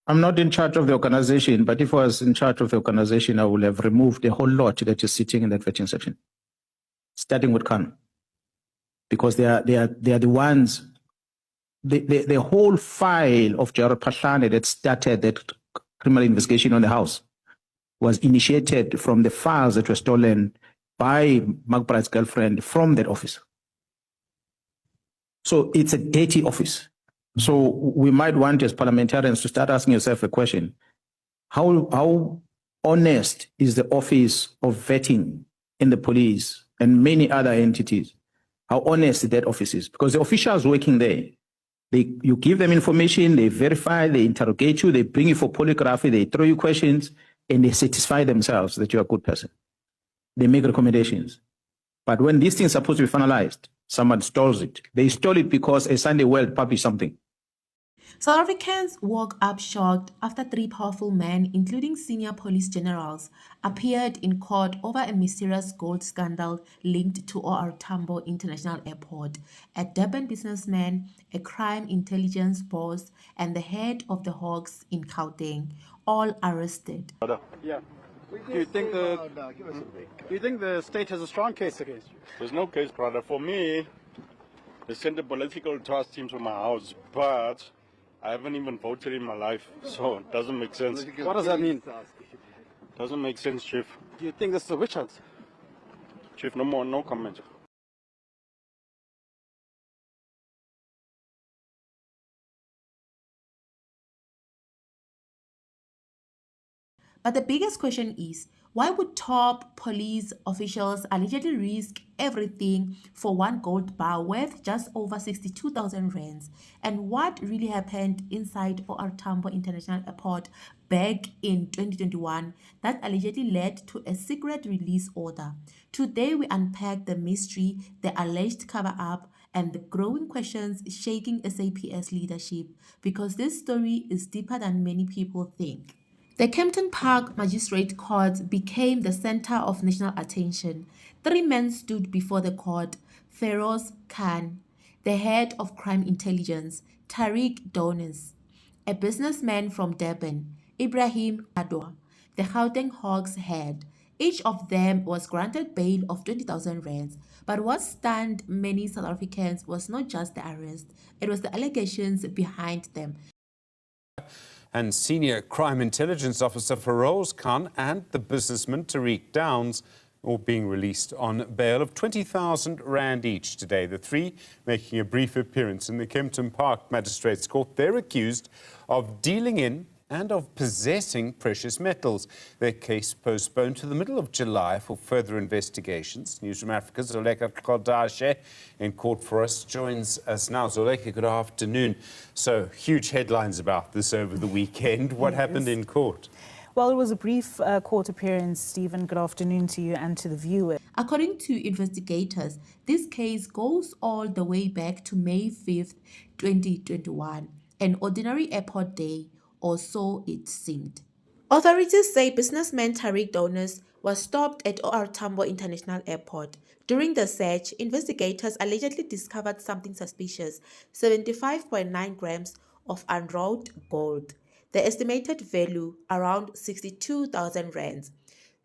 I'm not in charge of the organization, but if I was in charge of the organization, I would have removed the whole lot that is sitting in that vetting section, starting with Khan, because they are the ones. The whole file of Gerald Patlane that started that criminal investigation on the house was initiated from the files that were stolen by McBride's girlfriend from that office. So it's a dirty office. So we might want as parliamentarians to start asking yourself a question. How honest is the office of vetting in the police and many other entities? How honest that office is? Because the officials working there, you give them information, they verify, they interrogate you, they bring you for polygraphy, they throw you questions, and they satisfy themselves that you're a good person. They make recommendations. But when these things are supposed to be finalized, someone stole it. They stole it because a Sunday World published something. South Africans woke up shocked after three powerful men, including senior police generals, appeared in court over a mysterious gold scandal linked to OR Tambo International Airport. A Durban businessman, a crime intelligence boss, and the head of the Hawks in Gauteng, all arrested. Yeah. Do you think the state has a strong case against you? There's no case, brother. For me, they sent a political task team to my house, but I haven't even voted in my life, so it doesn't make sense. What does that mean? Doesn't make sense, Chief. Do you think this is a witch hunt? Chief, no comment. But the biggest question is, why would top police officials allegedly risk everything for one gold bar worth just over 62,000 rands? And what really happened inside OR Tambo International Airport back in 2021 that allegedly led to a secret release order? Today we unpack the mystery, the alleged cover-up, and the growing questions shaking SAPS leadership, because this story is deeper than many people think. The Kempton Park Magistrate Court became the center of national attention. Three men stood before the court: Feroz Khan, the head of crime intelligence; Tariq Downes, a businessman from Durban; Ebrahim Kadwa, the Gauteng Hawks head. Each of them was granted bail of 20,000 rands. But what stunned many South Africans was not just the arrest, it was the allegations behind them. And senior crime intelligence officer Feroz Khan and the businessman Tariq Downes all being released on bail of 20,000 rand each today. The three making a brief appearance in the Kempton Park Magistrates Court. They're accused of dealing in and of possessing precious metals. Their case postponed to the middle of July for further investigations. Newsroom Africa's Zoleka Kodashe in court for us joins us now. Zoleka, good afternoon. So, huge headlines about this over the weekend. What happened in court? Well, it was a brief court appearance, Stephen. Good afternoon to you and to the viewer. According to investigators, this case goes all the way back to May 5th, 2021, an ordinary airport day, or so it seemed. Authorities say businessman Tariq Downes was stopped at OR Tambo International Airport. During the search, investigators allegedly discovered something suspicious: 75.9 grams of unwrought gold. The estimated value around 62,000 rands.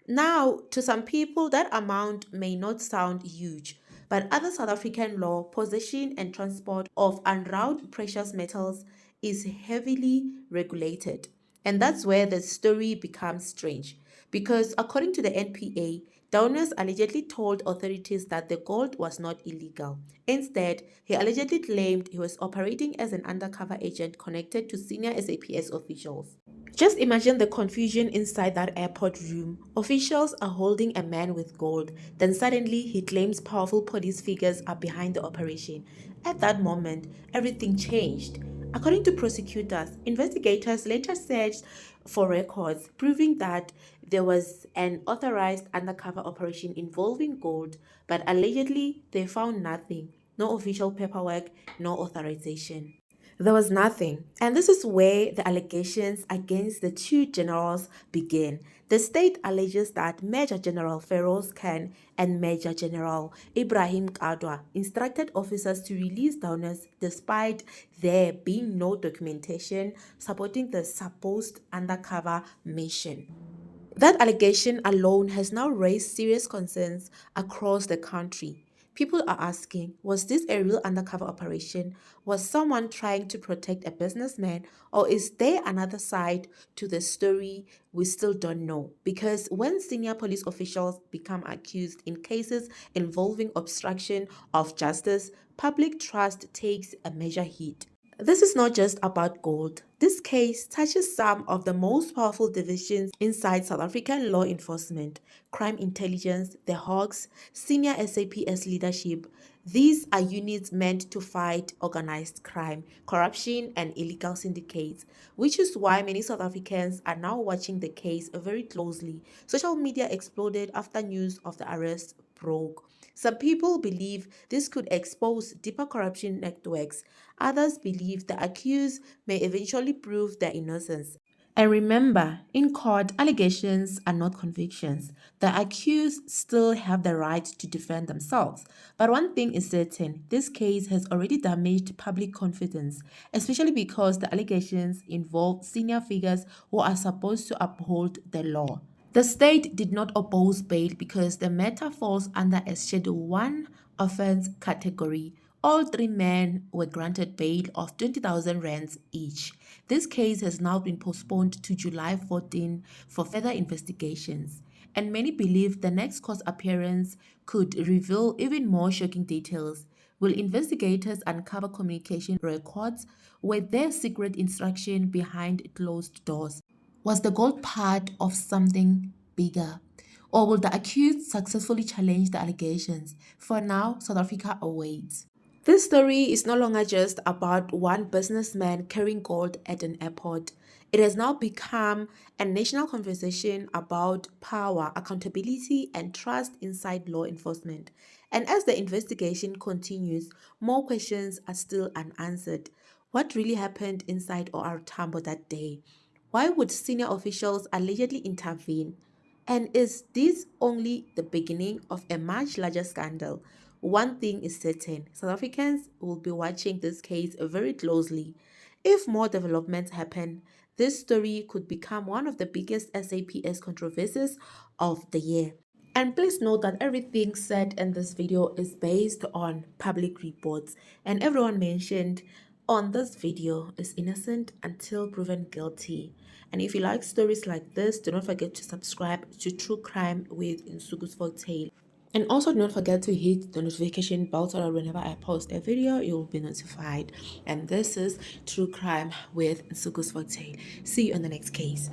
Now, to some people, that amount may not sound huge, but under South African law, possession and transport of unwrought precious metals is heavily regulated. And that's where the story becomes strange, because according to the NPA, Downes allegedly told authorities that the gold was not illegal. Instead, he allegedly claimed he was operating as an undercover agent connected to senior SAPS officials. Just imagine the confusion inside that airport room. Officials are holding a man with gold, then suddenly he claims powerful police figures are behind the operation. At that moment, everything changed. According to prosecutors, investigators later searched for records proving that there was an authorized undercover operation involving gold, but allegedly they found nothing: no official paperwork, no authorization. There was nothing. And this is where the allegations against the two generals begin. The state alleges that Major-General Feroz Khan and Major-General Ebrahim Kadwa instructed officers to release donors despite there being no documentation supporting the supposed undercover mission. That allegation alone has now raised serious concerns across the country. People are asking, was this a real undercover operation? Was someone trying to protect a businessman? Or is there another side to the story we still don't know? Because when senior police officials become accused in cases involving obstruction of justice, public trust takes a major hit. This is not just about gold. This case touches some of the most powerful divisions inside South African law enforcement: crime intelligence, the Hawks, senior SAPS leadership. These are units meant to fight organized crime, corruption, and illegal syndicates, which is why many South Africans are now watching the case very closely. Social media exploded after news of the arrest broke. Some people believe this could expose deeper corruption networks. Others believe the accused may eventually prove their innocence. And remember, in court, allegations are not convictions. The accused still have the right to defend themselves. But one thing is certain: this case has already damaged public confidence, especially because the allegations involve senior figures who are supposed to uphold the law. The state did not oppose bail because the matter falls under a Schedule 1 offense category. All three men were granted bail of 20,000 rands each. This case has now been postponed to July 14 for further investigations, and many believe the next court appearance could reveal even more shocking details. Will investigators uncover communication records? Were there secret instruction behind closed doors? Was the gold part of something bigger? Or will the accused successfully challenge the allegations? For now, South Africa awaits. This story is no longer just about one businessman carrying gold at an airport. It has now become a national conversation about power, accountability, and trust inside law enforcement. And as the investigation continues, more questions are still unanswered. What really happened inside OR Tambo that day? Why would senior officials allegedly intervene? And is this only the beginning of a much larger scandal? One thing is certain: South Africans will be watching this case very closely. If more developments happen, this story could become one of the biggest SAPS controversies of the year. And please note that everything said in this video is based on public reports, and everyone mentioned on this video is innocent until proven guilty. And if you like stories like this, do not forget to subscribe to True Crime with Nsuku's Folktale. And also do not forget to hit the notification bell so that whenever I post a video, you will be notified. And this is True Crime with Nsuku's Folktale. See you in the next case.